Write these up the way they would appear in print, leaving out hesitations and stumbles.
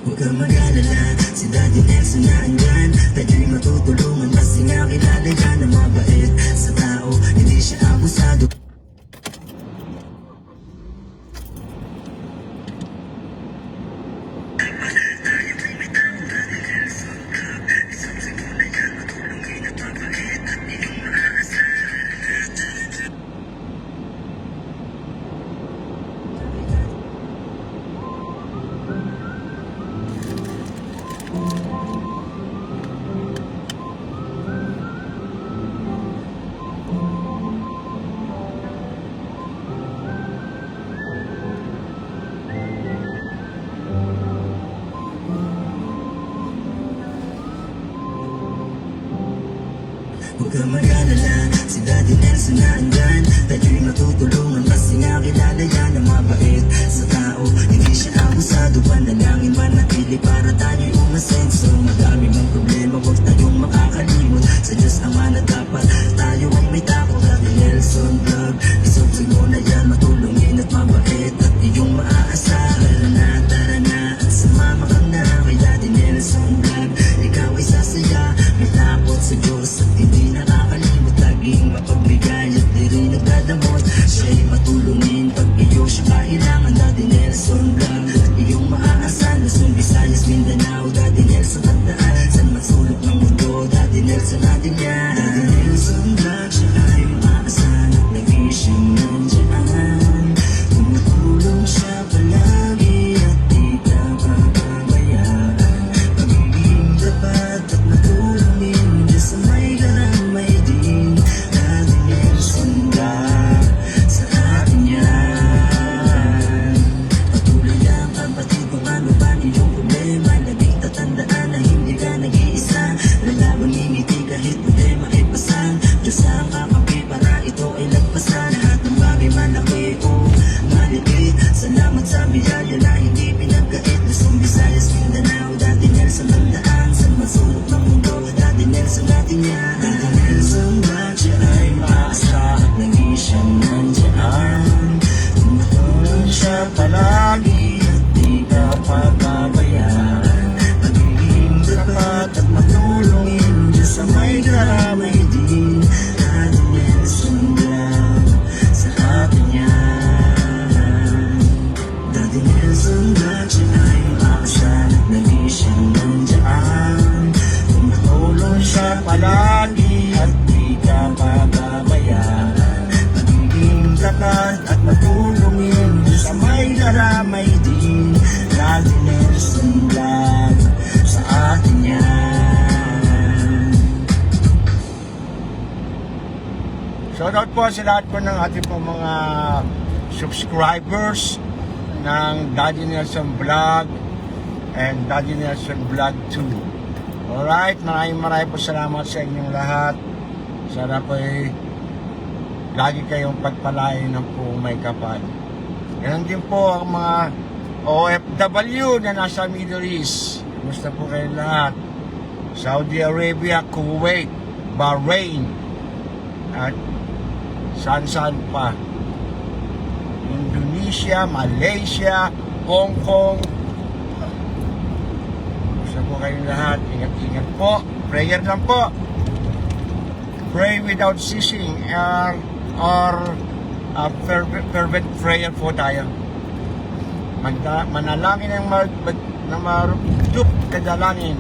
Huwag kang mag-alala, si Daddy Nelson na andyan. Tayo'y matutulungan kasi nga kilala yan na mabait sa tao, hindi siya abusado. Huwag kang mag-alala, si Daddy Nelson na andyan. Tayo'y matutulungan kasi nga kilala yan na mabait sa tao, hindi siya abusado. Panalangin manatili para tayo'y umasenso. Madami mang problema, huwag tayong makakalimot. Sa Diyos Ama na dapat tayo ang may takot. Daddy Nelson Vlog, isang siguro na yan, matulungin at mabait at iyong maaasahan. Tara na at sumama ka na kay Daddy Nelson Vlog. Ikaw ay sasaya, may takot sa Diyos at hindi nakakalimot. Laging mapagbigay at di rin nagdadamot. Siya'y matulungin pag iyo siya kailangan. Daddy Nelson Vlog at iyong maaasahan. Luzon, Visayas, Mindanao, Daddy Nelson tandaan. San man sulok ng mundo, Daddy Nelson natin yan. Daddy Nelson Vlog, siya ay maaasahan at lagi siyang nandiyan. Tumutulong siya palagi at di ka papabayaan. Pagiging tapat at matulungin, Diyos sa may garamay din. Daddy Nelson Vlog, sa atin yan. Patuloy lang kapatid kung ano ba iyong problema. Laging tatandaan na hindi ka nag-iisa. Lalaban ngingiti kahit problema ay pasan. Diyos ang kakampi para ito ay lagpasan. Lahat ng bagay malaki o maliit, salamat sa biyaya na hindi pinagkait. Luzon, Visayas, Mindanao, Daddy Nelson tandaan. Sa masulok ng mundo, Daddy Nelson natin yan. Daddy Nelson Vlog, siya ay maasahan, lagi siyang nandiyan. Tumutulong siya palagi at di ka papabayaan. Pagiging tapat at matulungin, Diyos sa may karamay din. Daddy Nelson Vlog, sa atin yan. Daddy Nelson Vlog, siya ay maasahan at lagi siyang nandiyan. Tumutulong siya palagi at di ka pababayaan. Pagiging tapat at matulungin, Diyos sa may karamay din. Daddy Nelson Vlog, sa atin yan. Shoutout po sa lahat po ng ating po mga subscribers ng Daddy Nelson Vlog and Daddy Nelson Vlog 2. Alright, maraming po salamat sa inyong lahat. Sana po lagi kayong pagpalain ng po may kapal. Ganun din po ang mga OFW na nasa Middle East. Gusto po kayong lahat. Saudi Arabia, Kuwait, Bahrain, at saan-saan pa. Indonesia, Malaysia, Hong Kong. Gusto po kayong lahat. Ingat-ingat po. Prayer lang po. Pray without ceasing or fervent prayer po tayo. Manalangin ng marudup na dalangin.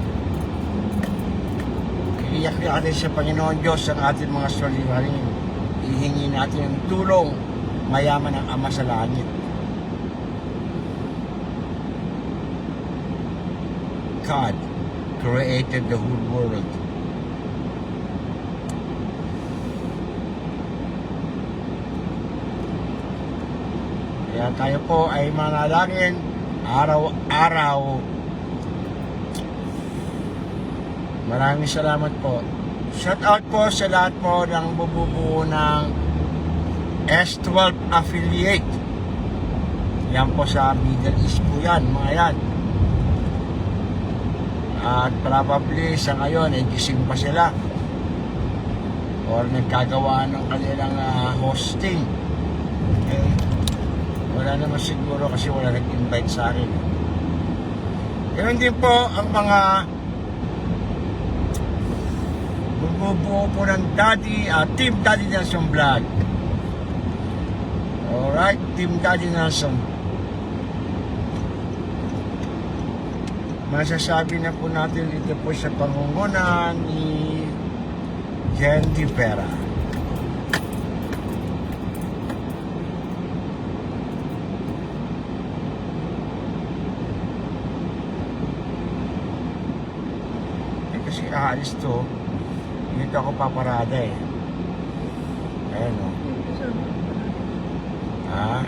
Iiyak natin sa Panginoon Diyos ang ating mga suliranin. Ihingi natin ang tulong, mayaman ang Ama sa langit. God created the whole world. Kaya tayo po ay manalangin araw-araw. Maraming salamat po. Shout out po sa lahat po ng bububuo ng S12 affiliate. Yan po sa Middle East po yan, mga yan. At probably sa ngayon ay gising pa sila or nagkagawa ng kanilang hosting. Okay. Wala naman siguro kasi wala nag-invite sa akin. Yun din po ang mga bumubuo po ng Team Daddy Nelson Vlog. Alright, Team Daddy Nelson. Masasabi na po natin dito po sa pangunguna ni Jen Rivera. Kasi aalis to, dito ako paparada eh. Ayan o.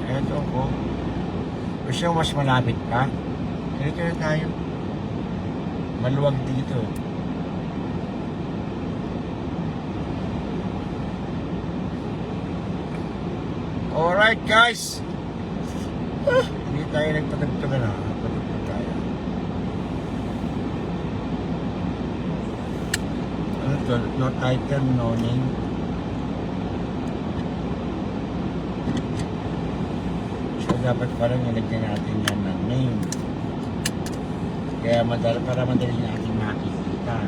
Eto ko. Gusto mo mas malapit pa? Dito na tayo. Maluwag dito. Alright guys. Hindi tayo nagpatagtagan na. Patagtag tayo. Ano to? No title, no name. So dapat parang nilagyan natin yan ng name. Kaya para madali natin makikita.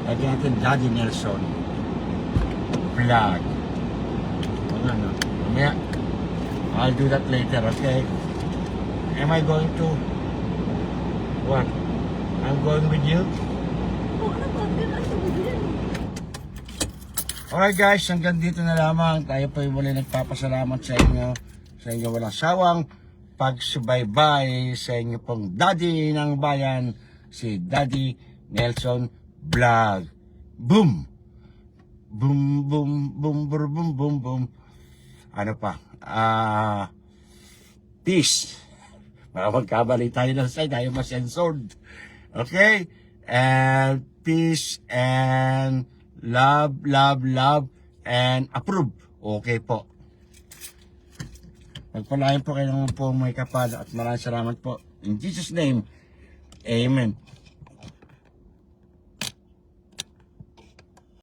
Lagyan natin Daddy Nelson Vlog. Ano? Mamaya, I'll do that later, okay? Am I going to... What? I'm going with you? Alright guys, hanggang dito na lamang. Tayo po muli nagpapasalamat sa inyo. Sa inyo walang sawang pagsubaybay sa inyo pong Daddy ng Bayan, si Daddy Nelson Vlog. Boom! Boom, boom, boom, boom, boom, boom, boom. Ano pa? Peace. Baka magkabali tayo ng side, tayo masensored. Okay? And peace and love, love, love, and approve. Okay po. Magpalain po kayo ng po may kapal at maraming salamat po. In Jesus' name, Amen.